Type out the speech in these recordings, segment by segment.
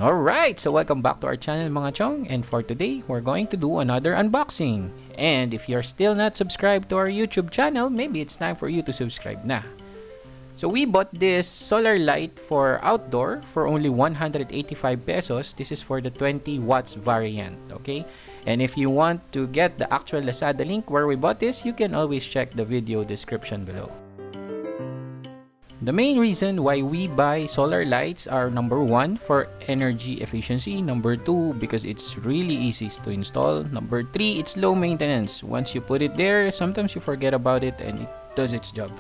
Alright, so welcome back to our channel mga chong, and for today, we're going to do another unboxing. And if you're still not subscribed to our YouTube channel, maybe it's time for you to subscribe na. So we bought this solar light for outdoor for only 185 pesos. This is for the 20 watts variant, okay? And if you want to get the actual Lazada link where we bought this, you can always check the video description below. The main reason why we buy solar lights are number 1, for energy efficiency, number 2, because it's really easy to install, number 3, it's low maintenance. Once you put it there, sometimes you forget about it and it does its job.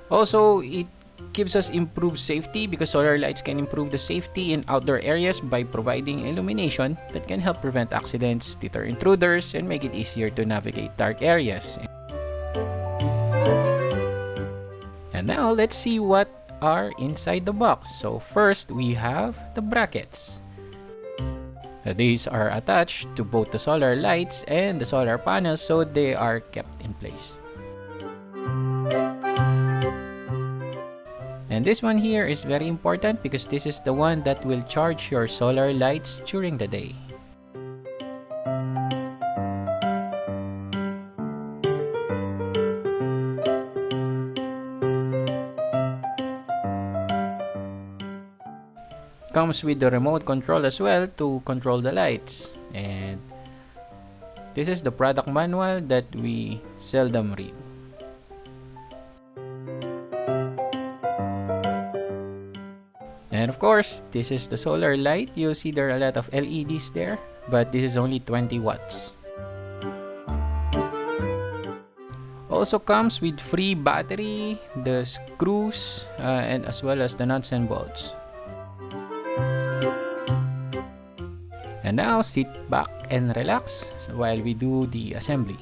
Also, it gives us improved safety because solar lights can improve the safety in outdoor areas by providing illumination that can help prevent accidents, deter intruders, and make it easier to navigate dark areas. And now, let's see what are inside the box. So first, we have the brackets. These are attached to both the solar lights and the solar panels, so they are kept in place. And this one here is very important because this is the one that will charge your solar lights during the day. Comes with the remote control as well to control the lights, and this is the product manual that we seldom read. And of course, this is the solar light. You see there are a lot of LEDs there, but this is only 20 watts. Also comes with free battery, the screws, and as well as the nuts and bolts. And now, sit back and relax while we do the assembly.